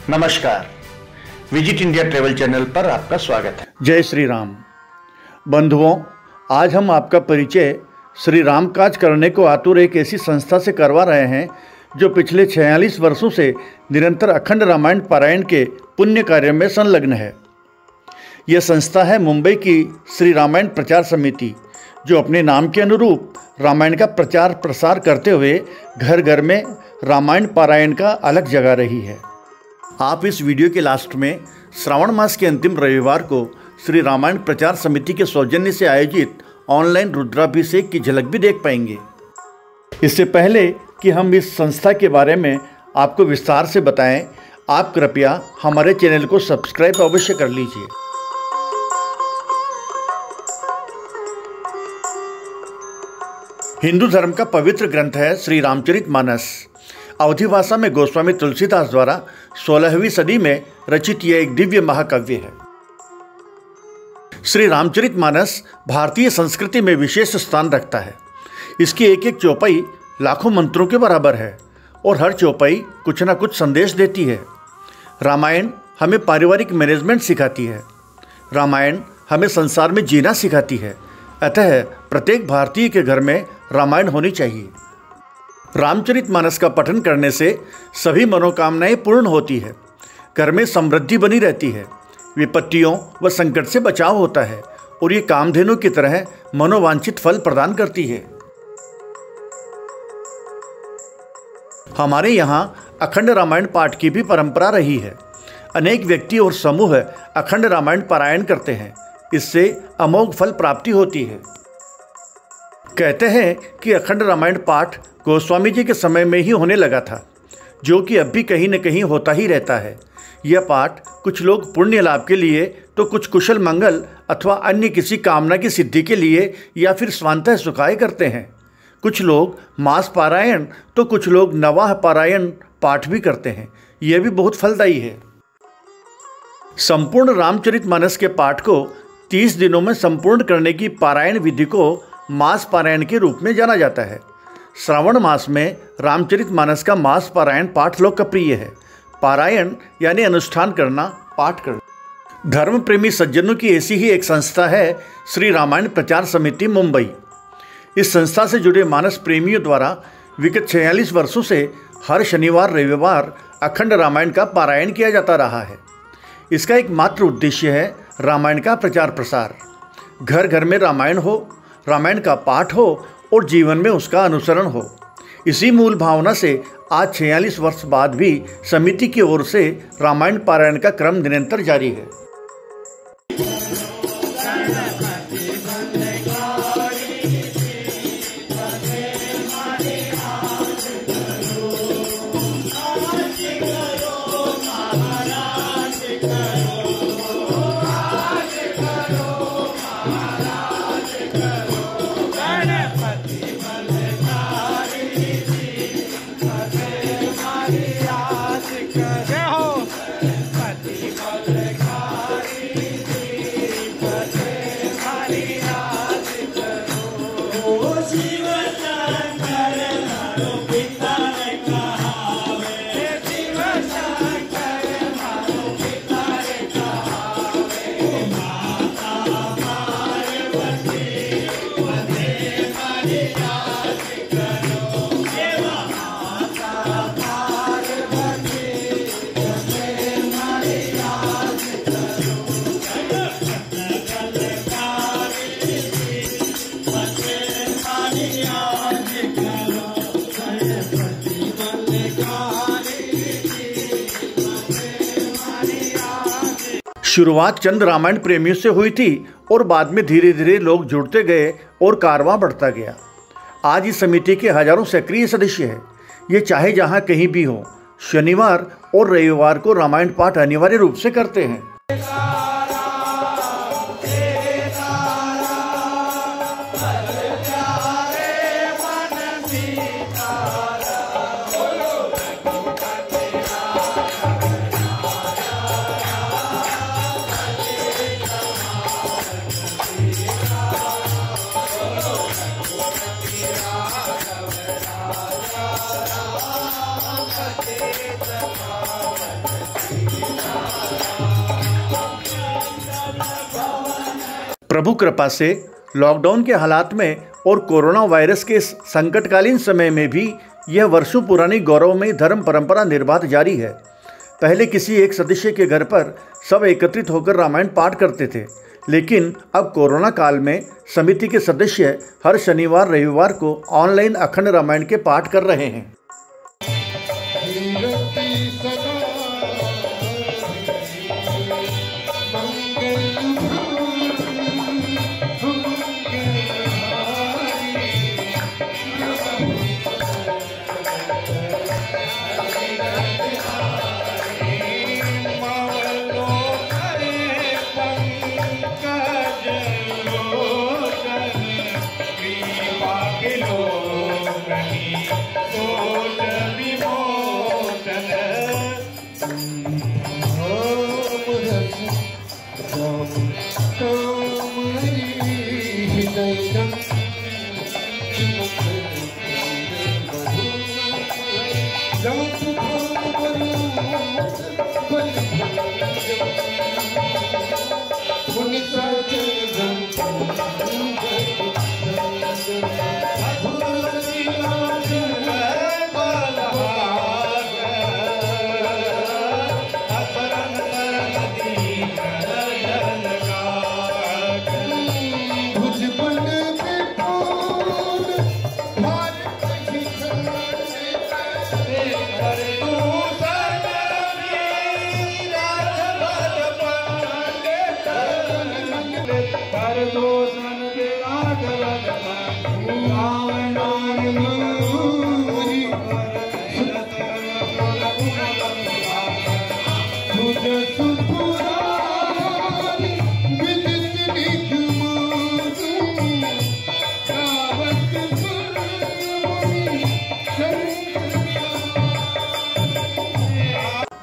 नमस्कार, visit India travel channel पर आपका स्वागत है। जय श्री राम। बंधुओं, आज हम आपका परिचय श्री राम काज करने को आतुर एक ऐसी संस्था से करवा रहे हैं जो पिछले 46 वर्षों से निरंतर अखंड रामायण पारायण के पुण्य कार्य में संलग्न है। यह संस्था है मुंबई की श्री रामायण प्रचार समिति, जो अपने नाम के अनुरूप रामायण का प्रचार प्रसार करते हुए घर घर में रामायण पारायण का अलग जगा रही है। आप इस वीडियो के लास्ट में श्रावण मास के अंतिम रविवार को श्री रामायण प्रचार समिति के सौजन्य से आयोजित ऑनलाइन रुद्राभिषेक की झलक भी देख पाएंगे। इससे पहले कि हम इस संस्था के बारे में आपको विस्तार से बताएं, आप कृपया हमारे चैनल को सब्सक्राइब अवश्य कर लीजिए। हिंदू धर्म का पवित्र ग्रंथ है श्री रामचरितमानस। अवधी भाषा में गोस्वामी तुलसीदास द्वारा 16वीं सदी में रचित यह एक दिव्य महाकाव्य है। श्री रामचरितमानस भारतीय संस्कृति में विशेष स्थान रखता है। इसकी एक एक चौपाई लाखों मंत्रों के बराबर है और हर चौपाई कुछ न कुछ संदेश देती है। रामायण हमें पारिवारिक मैनेजमेंट सिखाती है। रामायण हमें संसार में जीना सिखाती है। अतः प्रत्येक भारतीय के घर में रामायण होनी चाहिए। रामचरितमानस का पठन करने से सभी मनोकामनाएं पूर्ण होती है, घर में समृद्धि बनी रहती है, विपत्तियों व संकट से बचाव होता है और ये कामधेनु की तरह मनोवांछित फल प्रदान करती है। हमारे यहाँ अखंड रामायण पाठ की भी परंपरा रही है। अनेक व्यक्ति और समूह अखंड रामायण पारायण करते हैं। इससे अमोघ फल प्राप्ति होती है। कहते हैं कि अखंड रामायण पाठ गोस्वामी जी के समय में ही होने लगा था, जो कि अब भी कहीं न कहीं होता ही रहता है। यह पाठ कुछ लोग पुण्य लाभ के लिए, तो कुछ कुशल मंगल अथवा अन्य किसी कामना की सिद्धि के लिए या फिर स्वांतः सुखाय करते हैं। कुछ लोग मास पारायण तो कुछ लोग नवाह पारायण पाठ भी करते हैं। यह भी बहुत फलदायी है। संपूर्ण रामचरितमानस के पाठ को 30 दिनों में संपूर्ण करने की पारायण विधि को मास पारायण के रूप में जाना जाता है। श्रावण मास में रामचरितमानस का मास पारायण पाठ लोकप्रिय है। पारायण यानी अनुष्ठान करना, पाठ करना। धर्म प्रेमी सज्जनों की ऐसी ही एक संस्था है श्री रामायण प्रचार समिति मुंबई। इस संस्था से जुड़े मानस प्रेमियों द्वारा विगत 46 वर्षों से हर शनिवार रविवार अखंड रामायण का पारायण किया जाता रहा है। इसका एकमात्र उद्देश्य है रामायण का प्रचार प्रसार। घर घर में रामायण हो, रामायण का पाठ हो और जीवन में उसका अनुसरण हो। इसी मूल भावना से आज 46 वर्ष बाद भी समिति की ओर से रामायण पारायण का क्रम निरंतर जारी है। शुरुआत चंद रामायण प्रेमियों से हुई थी और बाद में धीरे धीरे लोग जुड़ते गए और कारवां बढ़ता गया। आज इस समिति के हजारों सक्रिय सदस्य हैं। ये चाहे जहां कहीं भी हो, शनिवार और रविवार को रामायण पाठ अनिवार्य रूप से करते हैं। प्रभु कृपा से लॉकडाउन के हालात में और कोरोना वायरस के इस संकटकालीन समय में भी यह वर्षों पुरानी गौरवमयी धर्म परंपरा निर्बाध जारी है। पहले किसी एक सदस्य के घर पर सब एकत्रित होकर रामायण पाठ करते थे, लेकिन अब कोरोना काल में समिति के सदस्य हर शनिवार रविवार को ऑनलाइन अखंड रामायण के पाठ कर रहे हैं।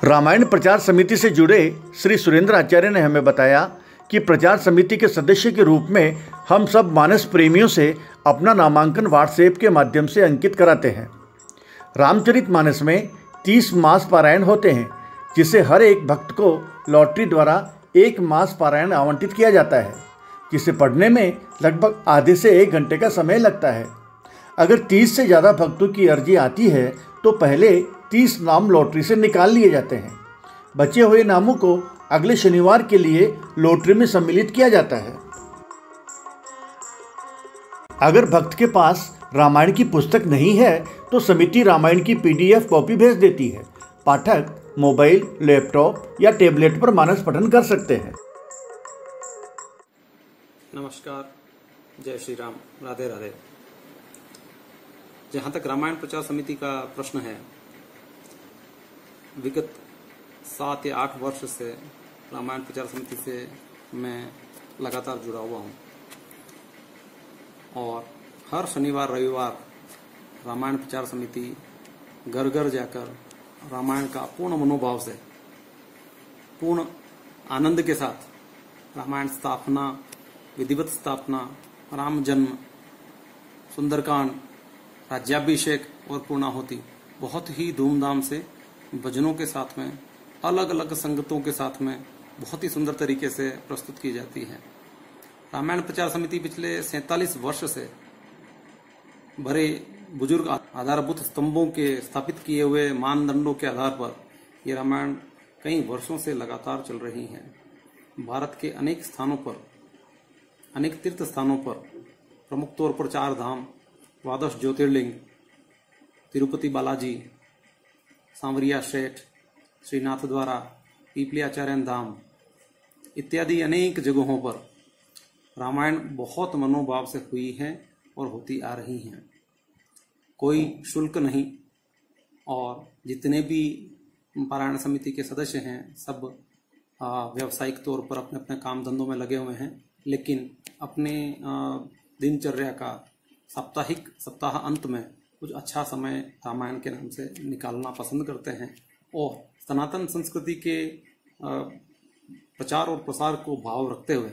रामायण प्रचार समिति से जुड़े श्री सुरेंद्र आचार्य ने हमें बताया कि प्रचार समिति के सदस्य के रूप में हम सब मानस प्रेमियों से अपना नामांकन व्हाट्सएप के माध्यम से अंकित कराते हैं। रामचरितमानस में 30 मास पारायण होते हैं, जिसे हर एक भक्त को लॉटरी द्वारा 1 मास पारायण आवंटित किया जाता है, जिसे पढ़ने में लगभग आधे से 1 घंटे का समय लगता है। अगर 30 से ज़्यादा भक्तों की अर्जी आती है तो पहले 30 नाम लॉटरी से निकाल लिए जाते हैं। बचे हुए नामों को अगले शनिवार के लिए लॉटरी में सम्मिलित किया जाता है। अगर भक्त के पास रामायण की पुस्तक नहीं है तो समिति रामायण की PDF कॉपी भेज देती है। पाठक मोबाइल, लैपटॉप या टैबलेट पर मानस पठन कर सकते हैं। नमस्कार, जय श्री राम, राधे राधे। जहाँ तक रामायण प्रचार समिति का प्रश्न है, विगत 7 या 8 वर्ष से रामायण प्रचार समिति से मैं लगातार जुड़ा हुआ हूँ और हर शनिवार रविवार रामायण प्रचार समिति घर घर जाकर रामायण का पूर्ण मनोभाव से, पूर्ण आनंद के साथ रामायण स्थापना, विधिवत स्थापना, राम जन्म, सुंदरकांड, राज्याभिषेक और पूर्णाहुति बहुत ही धूमधाम से भजनों के साथ में, अलग अलग संगतों के साथ में बहुत ही सुंदर तरीके से प्रस्तुत की जाती है। रामायण प्रचार समिति पिछले 47 वर्ष से बड़े बुजुर्ग आधारभूत स्तंभों के स्थापित किए हुए मानदंडों के आधार पर ये रामायण कई वर्षों से लगातार चल रही है। भारत के अनेक स्थानों पर, अनेक तीर्थ स्थानों पर, प्रमुख तौर पर 4 धाम, 12 ज्योतिर्लिंग, तिरुपति बालाजी, सांवरिया शेठ, श्रीनाथ द्वारा, पीपली आचार्य धाम इत्यादि अनेक जगहों पर रामायण बहुत मनोभाव से हुई है और होती आ रही हैं। कोई शुल्क नहीं और जितने भी पारायण समिति के सदस्य हैं सब व्यावसायिक तौर पर अपने अपने काम धंधों में लगे हुए हैं, लेकिन अपने दिनचर्या का सप्ताह अंत में कुछ अच्छा समय रामायण के नाम से निकालना पसंद करते हैं और सनातन संस्कृति के प्रचार और प्रसार को भाव रखते हुए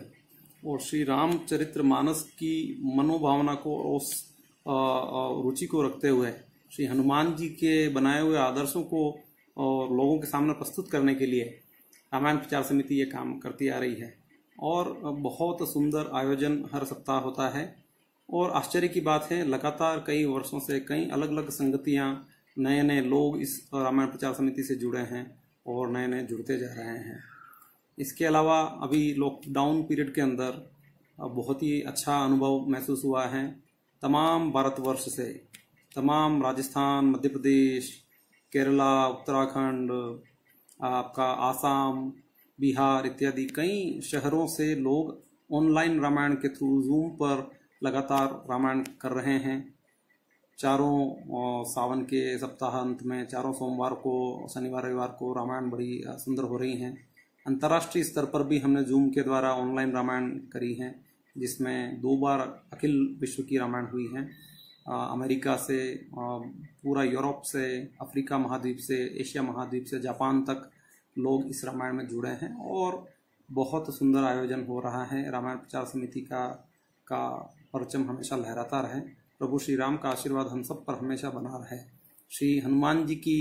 और श्री रामचरितमानस की मनोभावना को और उस रुचि को रखते हुए श्री हनुमान जी के बनाए हुए आदर्शों को और लोगों के सामने प्रस्तुत करने के लिए रामायण प्रचार समिति ये काम करती आ रही है। और बहुत सुंदर आयोजन हर सप्ताह होता है। और आश्चर्य की बात है, लगातार कई वर्षों से कई अलग अलग संगतियां, नए नए लोग इस रामायण प्रचार समिति से जुड़े हैं और नए नए जुड़ते जा रहे हैं। इसके अलावा अभी लॉकडाउन पीरियड के अंदर बहुत ही अच्छा अनुभव महसूस हुआ है। तमाम भारतवर्ष से, तमाम राजस्थान, मध्य प्रदेश, केरला, उत्तराखंड, आपका आसाम, बिहार इत्यादि कई शहरों से लोग ऑनलाइन रामायण के थ्रू जूम पर लगातार रामायण कर रहे हैं। चारों सावन के सप्ताहांत में चारों सोमवार को, शनिवार रविवार को रामायण बड़ी सुंदर हो रही हैं। अंतर्राष्ट्रीय स्तर पर भी हमने जूम के द्वारा ऑनलाइन रामायण करी है, जिसमें 2 बार अखिल विश्व की रामायण हुई है। अमेरिका से, पूरा यूरोप से, अफ्रीका महाद्वीप से, एशिया महाद्वीप से, जापान तक लोग इस रामायण में जुड़े हैं और बहुत सुंदर आयोजन हो रहा है। रामायण प्रचार समिति का परचम हमेशा लहराता रहे। प्रभु श्री राम का आशीर्वाद हम सब पर हमेशा बना रहे। श्री हनुमान जी की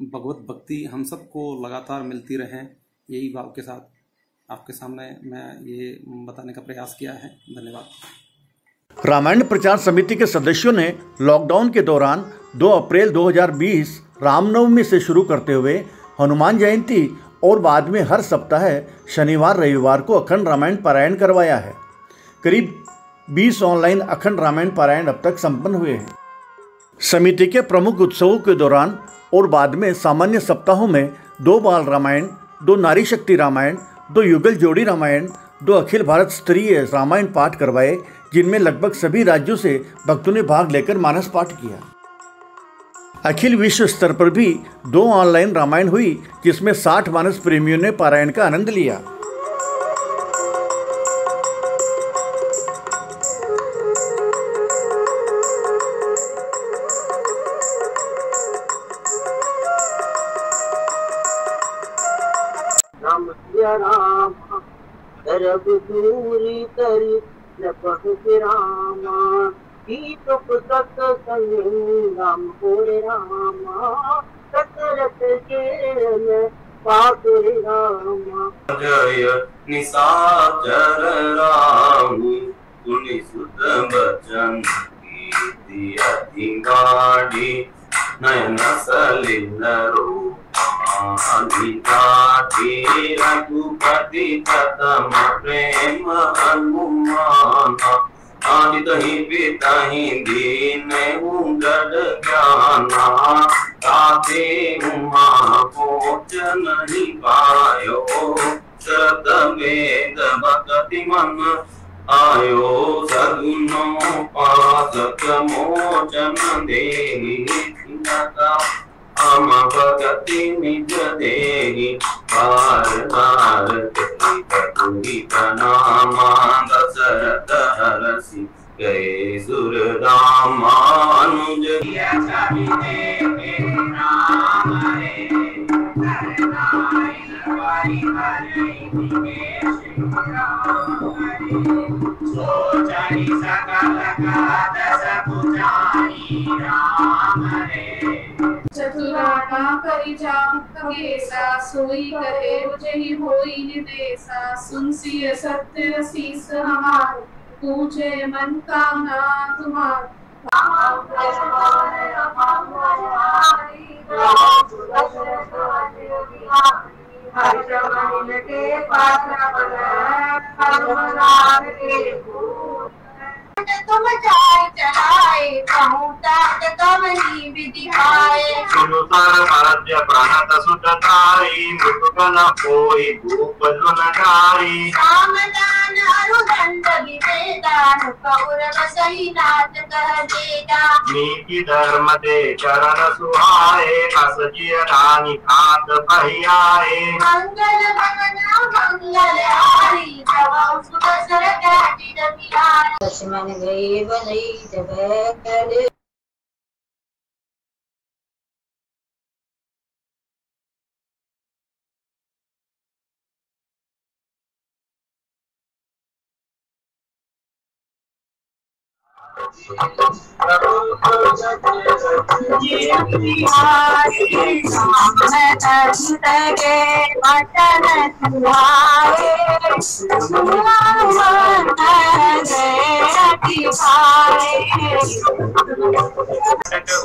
भगवत भक्ति हम सबको लगातार मिलती रहे, यही भाव के साथ आपके सामने मैं ये बताने का प्रयास किया है। धन्यवाद। रामायण प्रचार समिति के सदस्यों ने लॉकडाउन के दौरान 2 अप्रैल 2020 रामनवमी से शुरू करते हुए हनुमान जयंती और बाद में हर सप्ताह शनिवार रविवार को अखंड रामायण पारायण करवाया है। करीब 20 ऑनलाइन अखंड रामायण पारायण अब तक संपन्न हुए हैं। समिति के प्रमुख उत्सवों के दौरान और बाद में सामान्य सप्ताहों में 2 बाल रामायण, 2 नारी शक्ति रामायण, 2 युगल जोड़ी रामायण, 2 अखिल भारत स्तरीय रामायण पाठ करवाए, जिनमें लगभग सभी राज्यों से भक्तों ने भाग लेकर मानस पाठ किया। अखिल विश्व स्तर पर भी 2 ऑनलाइन रामायण हुई, जिसमें 60 मानस प्रेमियों ने पारायण का आनंद लिया। राम करब दूरी करी लपह रामा तुप सत संग राम होरे रामा दशरथ के पाकुर रामा जय निशाचर राम सुनि सुत बचन कीर्ति अति गाढ़ी नयन सलिल रूप अधिकाठी रघुपति प्रथम प्रेम हनुमान आदितहि पितहि दीनहु जड ज्ञाना ताते उमा भोजन नहीं पायो शरद वेद भगति मन आयो सगुनो पासक मोचन देहि हम भगति निज देहि बार बार कही प्रणामा दशरथ हरसि गए सुरदामा अनुज चतुराना परिजाम खगेसा सोई करे जहि होई निदेसा सुनसिय सत्य शीस हमार पूछे मन कामना तुम्हार तुम जाय चलाए कहूँ तात कवनी विधि आए सुनुसार आराध्य प्राणत सुतताई मृतुकन कोई भूप जुनकारी सामदान अरुदंड विवेदान कौरव सही नाथ कह देगा नीति धर्म ते चरण सुहाए असजिय रानी खात पहियाए मंगल भवना मंगल हारी जब सुदसर काटी रविहार लक्ष्मण गए बनई जब कर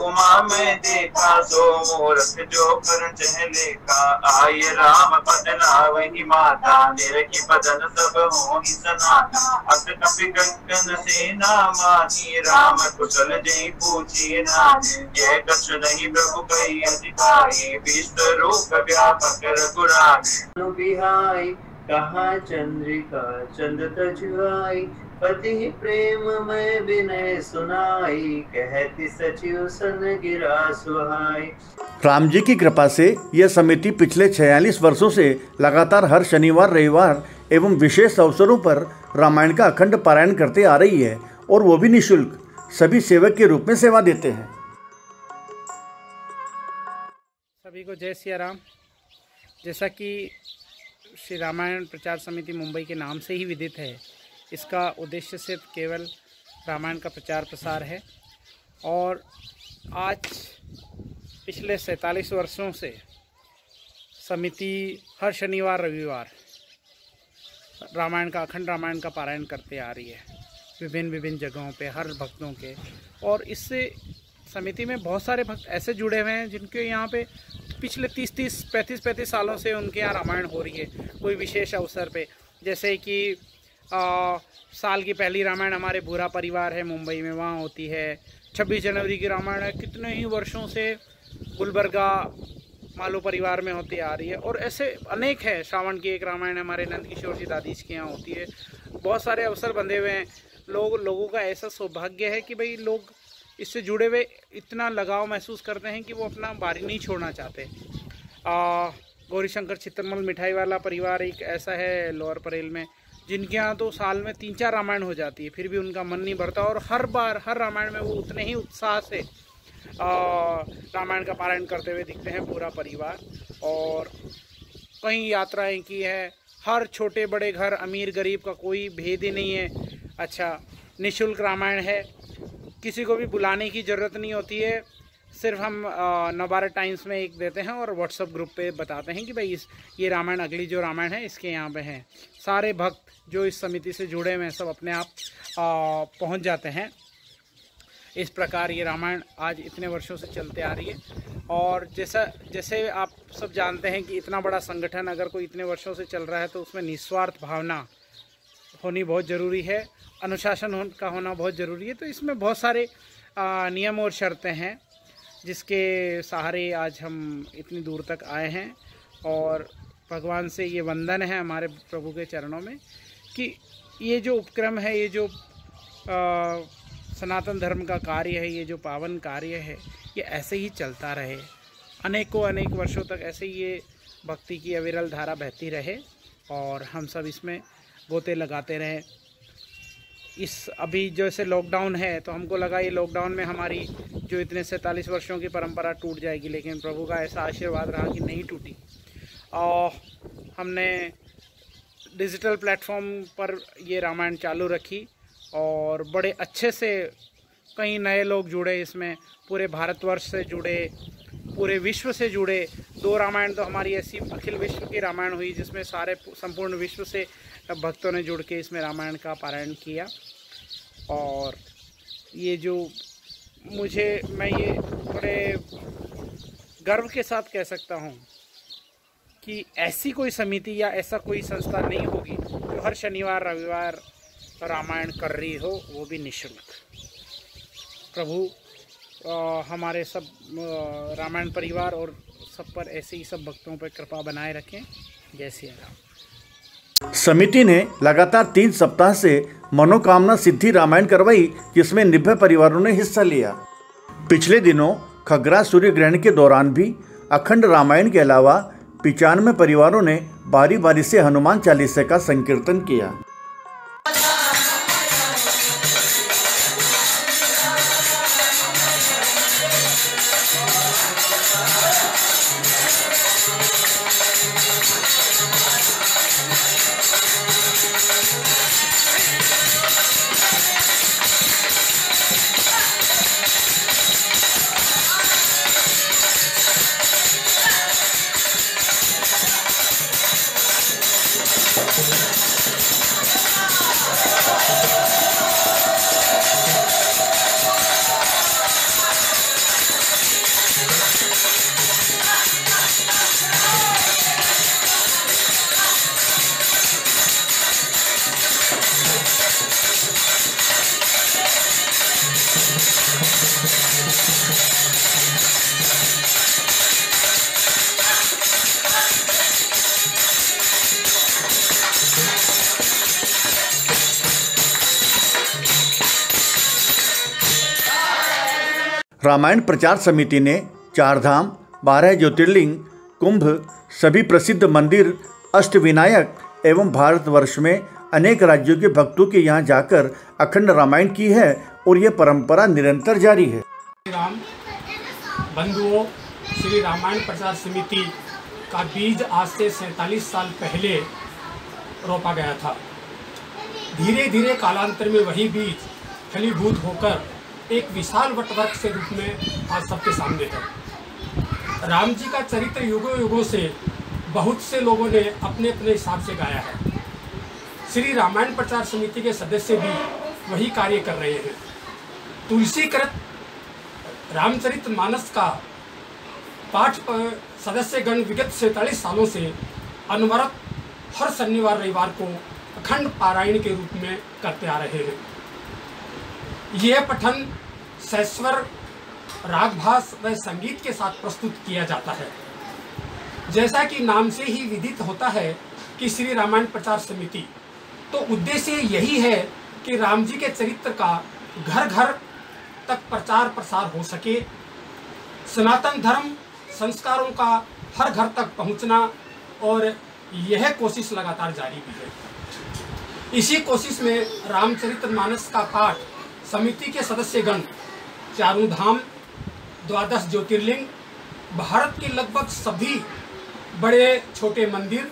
उमा में देखा सो मूर्ख जो कर चहले का आय राम पद नावही माता निरखी बदन सब मोहि सनाता अस कपि गगन सेना माही राम कुशल जय पूछी नाथ जय कछु नहीं प्रभु कई अधिकारी विश्व रूप व्यापक रघुराई बिहाई कहा चंद्रिका चंद तजुआई पति प्रेम में विनय सुनाई कहती सचिव सन गिरा सुहाई। राम जी की कृपा से यह समिति पिछले 46 वर्षों से लगातार हर शनिवार रविवार एवं विशेष अवसरों पर रामायण का अखंड पारायण करते आ रही है और वो भी निःशुल्क सभी सेवक के रूप में सेवा देते हैं। सभी को जय सिया राम। जैसा कि श्री रामायण प्रचार समिति मुंबई के नाम से ही विदित है, इसका उद्देश्य सिर्फ केवल रामायण का प्रचार प्रसार है और आज पिछले 47 वर्षों से समिति हर शनिवार रविवार रामायण का अखंड रामायण का पारायण करते आ रही है विभिन्न जगहों पे हर भक्तों के। और इससे समिति में बहुत सारे भक्त ऐसे जुड़े हुए हैं जिनके यहाँ पे पिछले 35 सालों से उनके यहाँ रामायण हो रही है कोई विशेष अवसर पे। जैसे कि साल की पहली रामायण हमारे बुरा परिवार है मुंबई में, वहाँ होती है। 26 जनवरी की रामायण है, कितने ही वर्षों से गुलबर्गा मालो परिवार में होती आ रही है। और ऐसे अनेक है। श्रावण की एक रामायण हमारे नंद किशोर जी दादीज के यहाँ होती है। बहुत सारे अवसर बंधे हुए हैं। लोगों का ऐसा सौभाग्य है कि भाई लोग इससे जुड़े हुए इतना लगाव महसूस करते हैं कि वो अपना बारी नहीं छोड़ना चाहते। गौरीशंकर चित्रमल मिठाई वाला परिवार एक ऐसा है लोअर परेल में, जिनके यहाँ तो साल में 3-4 रामायण हो जाती है, फिर भी उनका मन नहीं भरता और हर रामायण में वो उतने ही उत्साह से रामायण का पारायण करते हुए दिखते हैं पूरा परिवार। और कई यात्राएं की है। हर छोटे बड़े घर अमीर गरीब का कोई भेद ही नहीं है। अच्छा, निःशुल्क रामायण है, किसी को भी बुलाने की ज़रूरत नहीं होती है। सिर्फ हम नवभारत टाइम्स में एक देते हैं और व्हाट्सएप ग्रुप पे बताते हैं कि भाई ये रामायण अगली जो रामायण है इसके यहाँ पे है। सारे भक्त जो इस समिति से जुड़े हुए हैं सब अपने आप पहुँच जाते हैं। इस प्रकार ये रामायण आज इतने वर्षों से चलते आ रही है। और जैसे आप सब जानते हैं कि इतना बड़ा संगठन अगर कोई इतने वर्षों से चल रहा है तो उसमें निस्वार्थ भावना होनी बहुत ज़रूरी है, अनुशासन का होना बहुत ज़रूरी है। तो इसमें बहुत सारे नियम और शर्तें हैं जिसके सहारे आज हम इतनी दूर तक आए हैं। और भगवान से ये वंदन है हमारे प्रभु के चरणों में कि ये जो उपक्रम है, ये जो सनातन धर्म का कार्य है, ये जो पावन कार्य है, ये ऐसे ही चलता रहे। अनेक वर्षों तक ऐसे ही ये भक्ति की अविरल धारा बहती रहे और हम सब इसमें गोते लगाते रहे। इस अभी जैसे लॉकडाउन है तो हमको लगा ये लॉकडाउन में हमारी जो इतने 47 वर्षों की परंपरा टूट जाएगी, लेकिन प्रभु का ऐसा आशीर्वाद रहा कि नहीं टूटी। और हमने डिजिटल प्लेटफॉर्म पर ये रामायण चालू रखी और बड़े अच्छे से कई नए लोग जुड़े इसमें, पूरे भारतवर्ष से जुड़े, पूरे विश्व से जुड़े। 2 रामायण तो हमारी ऐसी अखिल विश्व की रामायण हुई जिसमें सारे संपूर्ण विश्व से भक्तों ने जुड़ के इसमें रामायण का पारायण किया। और ये जो मैं ये बड़े गर्व के साथ कह सकता हूँ कि ऐसी कोई समिति या ऐसा कोई संस्था नहीं होगी जो हर शनिवार रविवार रामायण कर रही हो, वो भी निःशुल्क। प्रभु हमारे सब रामायण परिवार और सब पर ऐसे ही सब भक्तों पर कृपा बनाए रखें। जय सिया राम। समिति ने लगातार 3 सप्ताह से मनोकामना सिद्धि रामायण करवाई, जिसमें 90 परिवारों ने हिस्सा लिया। पिछले दिनों खग्रास सूर्य ग्रहण के दौरान भी अखंड रामायण के अलावा 95 परिवारों ने बारी बारी से हनुमान चालीसा का संकीर्तन किया। रामायण प्रचार समिति ने 4 धाम, 12 ज्योतिर्लिंग, कुंभ, सभी प्रसिद्ध मंदिर, अष्टविनायक एवं भारतवर्ष में अनेक राज्यों के भक्तों के यहाँ जाकर अखंड रामायण की है और ये परंपरा निरंतर जारी है। राम बंधुओं, श्री रामायण प्रचार समिति का बीज आज से 47 साल पहले रोपा गया था। धीरे धीरे कालांतर में वही बीज फलीभूत होकर एक विशाल वटवृक्ष के रूप में आज सबके सामने है। राम जी का चरित्र युगों युगों से बहुत से लोगों ने अपने अपने हिसाब से गाया है। श्री रामायण प्रचार समिति के सदस्य भी वही कार्य कर रहे हैं। तुलसीकृत रामचरितमानस का पाठ सदस्यगण विगत 47 सालों से अनवरत हर शनिवार रविवार को अखंड पारायण के रूप में करते आ रहे हैं। यह पठन सैस्वर रागभास व संगीत के साथ प्रस्तुत किया जाता है। जैसा कि नाम से ही विदित होता है कि श्री रामायण प्रचार समिति, तो उद्देश्य यही है कि राम जी के चरित्र का घर घर तक प्रचार प्रसार हो सके, सनातन धर्म संस्कारों का हर घर तक पहुंचना, और यह कोशिश लगातार जारी भी है। इसी कोशिश में रामचरितमानस का पाठ समिति के सदस्यगण 4 धाम, 12 ज्योतिर्लिंग, भारत के लगभग सभी बड़े छोटे मंदिर,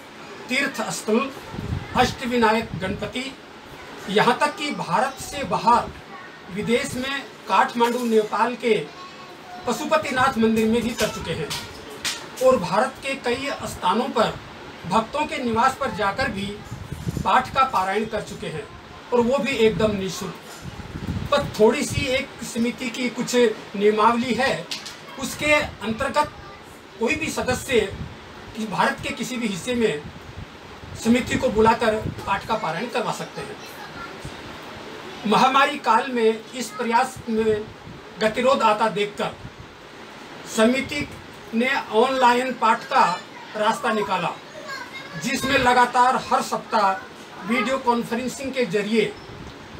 तीर्थ स्थल, अष्टविनायक गणपति, यहाँ तक कि भारत से बाहर विदेश में काठमांडू नेपाल के पशुपतिनाथ मंदिर में भी कर चुके हैं, और भारत के कई स्थानों पर भक्तों के निवास पर जाकर भी पाठ का पारायण कर चुके हैं, और वो भी एकदम निःशुल्क। पर थोड़ी सी एक समिति की कुछ नियमावली है, उसके अंतर्गत कोई भी सदस्य भारत के किसी भी हिस्से में समिति को बुलाकर पाठ का पारायण करवा सकते हैं। महामारी काल में इस प्रयास में गतिरोध आता देखकर समिति ने ऑनलाइन पाठ का रास्ता निकाला, जिसमें लगातार हर सप्ताह वीडियो कॉन्फ्रेंसिंग के जरिए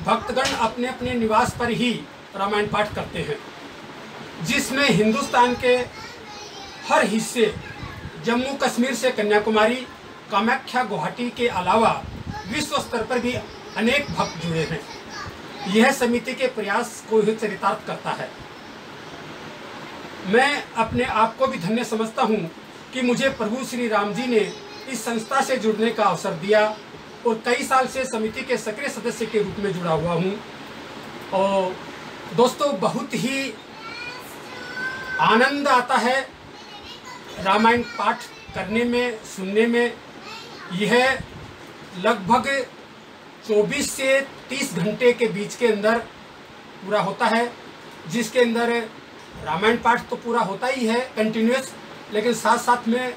भक्तगण अपने अपने निवास पर ही रामायण पाठ करते हैं, जिसमें हिंदुस्तान के हर हिस्से, जम्मू कश्मीर से कन्याकुमारी, कामाख्या, गुवाहाटी के अलावा विश्व स्तर पर भी अनेक भक्त जुड़े हैं। यह समिति के प्रयास को ही चरितार्थ करता है। मैं अपने आप को भी धन्य समझता हूँ कि मुझे प्रभु श्री राम जी ने इस संस्था से जुड़ने का अवसर दिया, और कई साल से समिति के सक्रिय सदस्य के रूप में जुड़ा हुआ हूँ। और दोस्तों, बहुत ही आनंद आता है रामायण पाठ करने में, सुनने में। यह लगभग 24 से 30 घंटे के बीच के अंदर पूरा होता है, जिसके अंदर रामायण पाठ तो पूरा होता ही है कंटिन्यूस, लेकिन साथ साथ में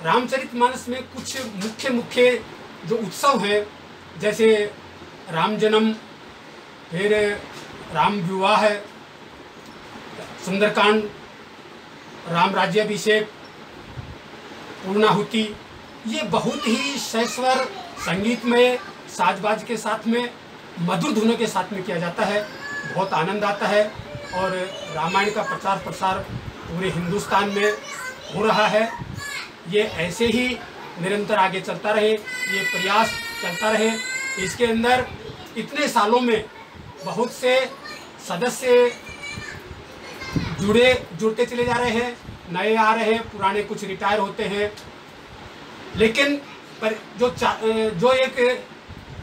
रामचरितमानस में कुछ मुख्य जो उत्सव हैं, जैसे राम जन्म, फिर राम विवाह, सुंदरकांड, राम राज्याभिषेक, पूर्णाहुति, ये बहुत ही सैस्वर संगीत में, साजबाज के साथ में, मधुर धुनों के साथ में किया जाता है। बहुत आनंद आता है, और रामायण का प्रचार प्रसार पूरे हिंदुस्तान में हो रहा है। ये ऐसे ही निरंतर आगे चलता रहे, ये प्रयास चलता रहे। इसके अंदर इतने सालों में बहुत से सदस्य जुड़ते चले जा रहे हैं, नए आ रहे हैं, पुराने कुछ रिटायर होते हैं, लेकिन पर जो एक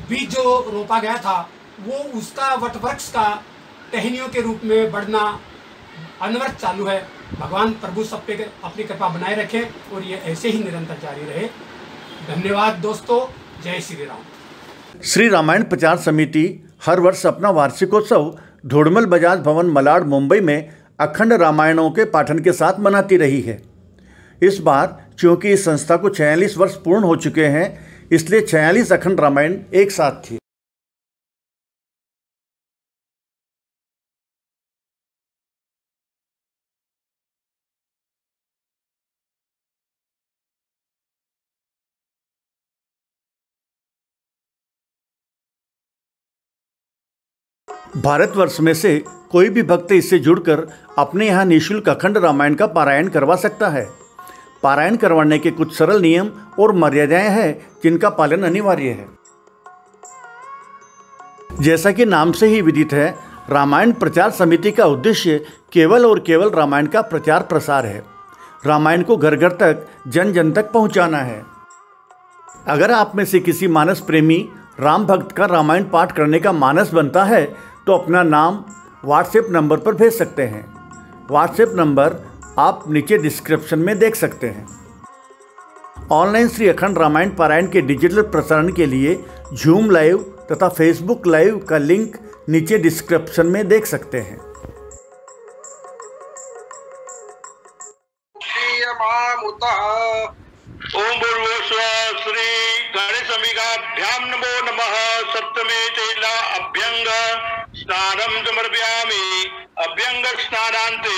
बीज जो रोपा गया था, वो उसका वटवृक्ष का टहनियों के रूप में बढ़ना अनवरत चालू है। भगवान प्रभु सब पे अपनी कृपा बनाए रखे, और ये ऐसे ही निरंतर जारी रहे। धन्यवाद दोस्तों, जय श्री राम। श्री रामायण प्रचार समिति हर वर्ष अपना वार्षिकोत्सव धोड़मल बजाज भवन मलाड मुंबई में अखंड रामायणों के पाठन के साथ मनाती रही है। इस बार चूंकि इस संस्था को 46 वर्ष पूर्ण हो चुके हैं, इसलिए 46 अखंड रामायण एक साथ थी। भारतवर्ष में से कोई भी भक्त इससे जुड़कर अपने यहाँ निःशुल्क अखंड रामायण का पारायण करवा सकता है। पारायण करवाने के कुछ सरल नियम और मर्यादाएं हैं जिनका पालन अनिवार्य है। जैसा कि नाम से ही विदित है, रामायण प्रचार समिति का उद्देश्य केवल और केवल रामायण का प्रचार प्रसार है। रामायण को घर घर तक जन जन तक पहुंचाना है। अगर आप में से किसी मानस प्रेमी राम भक्त का रामायण पाठ करने का मानस बनता है तो अपना नाम व्हाट्सएप नंबर पर भेज सकते हैं। व्हाट्सएप नंबर आप नीचे डिस्क्रिप्शन में देख सकते हैं। ऑनलाइन श्री अखंड रामायण पारायण के डिजिटल प्रसारण के लिए झूम लाइव तथा फेसबुक लाइव का लिंक नीचे डिस्क्रिप्शन में देख सकते हैं। ओम भूर्भुवस्सुः श्री गणेशम्बिकाभ्यां नमो नमः। सप्तमे चैला अभ्यंग स्नानं समर्पयामि। अभ्यंग स्नानान्ते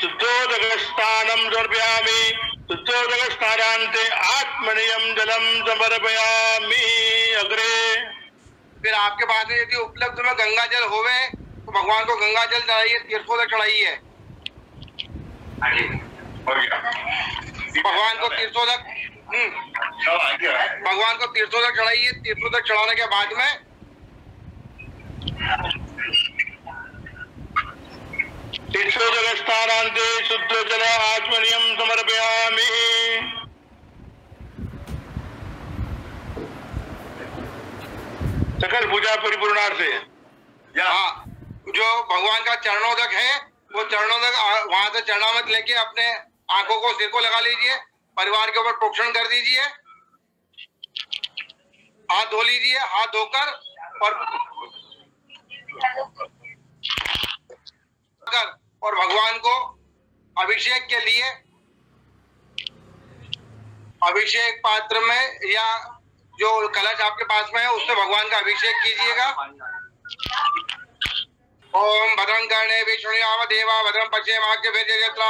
शुद्धोदक स्नानं समर्पयामि। शुद्धोदक स्नानान्ते आत्मनियम जलम समर्पयामि। अग्रे फिर आपके पास में यदि उपलब्ध में गंगा जल होवे तो भगवान को गंगा जल चढ़ाइए, तीर्थोदक चढ़ाइए। भगवान को तीर्थोदक चढ़ाइए। तीर्थोदक चढ़ाने के बाद में तीर्थोदक स्नानान्ते शुद्ध जल आत्मनियम समर्पयामि। सकल पूजा परिपूर्णार्थ से जो भगवान का चरणोदक है वो चरणोदक वहां से चरणामृत लेके अपने आंखों को, सिर को लगा लीजिए। परिवार के ऊपर प्रोक्षण कर दीजिए। हाथ धो लीजिए। हाथ धोकर और भगवान को अभिषेक के लिए अभिषेक पात्र में या जो कलश आपके पास में है उससे भगवान का अभिषेक कीजिएगा। ओम भद्रं कर्णे विष्णुयाम देवा भद्रं पश्येमाग्य भेजयत्रा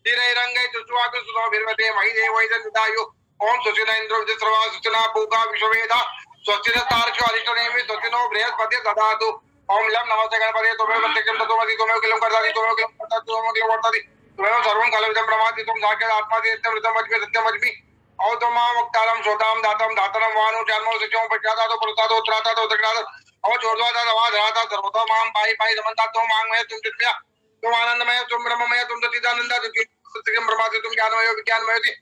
तिरैरंगे चुचुवातु सुनो भिर्वते महि देवो इदन्तायु। ओम सुचिना इंद्रो विश्रवा सुचिना पूका विश्ववेदा स्वस्तिन तार्क्ष्यो अरिष्टनेमि स्वस्तिनो बृहस्पति ददातु। ओम लम नमस्ते गणपते त्वमेव प्रत्यक्षं तत्त्वमसि त्वमेव किलं करदाति त्वमेव किलं करदाति त्वमेव किलं वर्तति त्वमेव सर्वं कलविदं ब्रह्माति त्वं साक्षात् आत्मासि सत्यं ऋतं वच्मि सत्यं वच्मि। औतमां मुक्तारं श्रोतां दातं धातनं वानो जन्मो सचों पश्चातातो पुरस्तातो उत्तरातातो दक्षिणातो और चोर्ध्वाता दवाधाराता सर्वतो मां पाहि पाहि समन्तातो मांगमय तुम चित्या तुम आनंदमय तुम ब्रह्ममय तुम सच्चिदानंद सत्यं ब्रह्मासि तुम ज्ञानमय विज्ञानमयति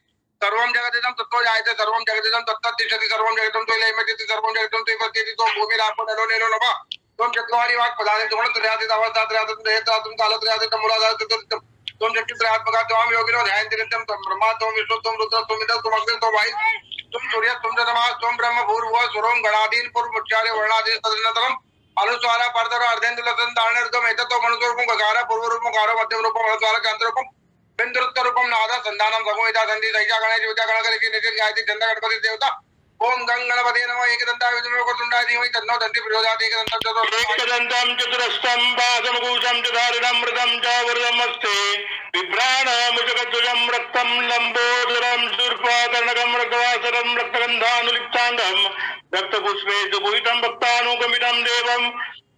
सर्वं जगदिदं तत्त्वो जायते सर्वं जगदिदं तत्ततिष्ठति सर्वं जगतं त्वयैलयमति सर्वं जगतं त्वयैपत्यति त्वं भूमिरापो नलो नीलो नभः त्वं चत्वारि वाक् पदानि गुणत्रयातीत अवस्थात्रयातीत देहत्रातीत कालत्रयातीत मूलाधारातीत त्वं चतुरात्मका त्वां योगिनो ध्यायन्ति नित्यं त्वं ब्रह्मा त्वं विष्णु त्वं रुद्र त्वं इंद्र त्वं अग्नि त्वं वायु त्वं सूर्य त्वं चन्द्रमा त्वं ब्रह्म भूर्भुवः स्वरं गणादीन् पूर्वोच्चार्य वर्णादीन् तदनन्तरम् अनुस्वार परतर अर्धेन्द्रलतं तारणरूपम् एतत्त्वं मनुस्वरूपं गकार पूर्वरूपं गारो मध्यम रूपं अनुस्वार कान्तरूपं बिन्दुत्तर रूपं नाद संधानं भगवता संधि सहिता गणेश विद्या गणकरिकी नितिन गायत्री चंद्र गणपति देवता। ओम गंग गणपते नमः। एकदन्ताय विद्महे वक्रतुण्डाय धीमहि तन्नो दन्ति प्रचोदयात्। एकदन्तं चतुरस्तं पादमकुशं च धारिणं मृतं च वरदमस्ते बिभ्राणमुजगध्वजं रक्तं लम्बोदरं शूर्पकर्णकं रक्तवासरं रक्तगन्धानुलिप्ताण्डं रक्तपुष्पे सुपूजितं भक्तानुगमितं देवं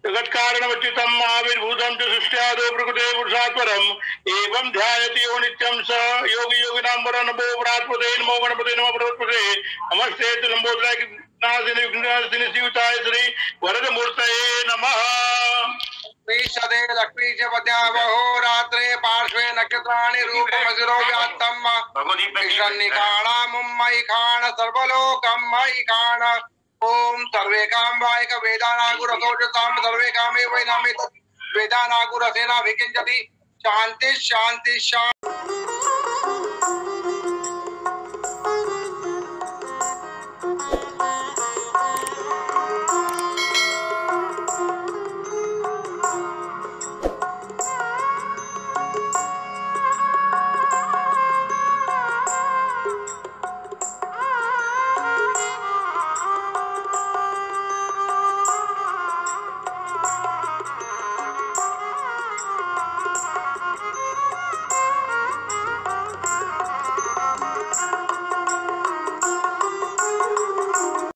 जगत्कारणवच्युतम् आविर्भूतं च सृष्ट्यादो प्रकृते पुरुषात् परम् एवं ध्यायति यो नित्यं स योगी योगिनां वरं नमो गणाधिपते नमो गणपते नमो बृहस्पते नमस्ते लंबोदराय नासिनी विघ्नासिनी शिवताय श्री वरदमूर्तये नमः। श्रीशदे लक्ष्मी च पद्यावहो रात्रे पार्श्वे नक्षत्राणि रूपमसिरो व्यात्तम् ईशान्यकाणां मयि खाण सर्वलोकं मयि खाण। ओम सर्वे काम वायक वेदानागुरसोजसाम सर्वे कामे वैनामे वेदानागुरसेना विकिंचति शांति शांति शांति।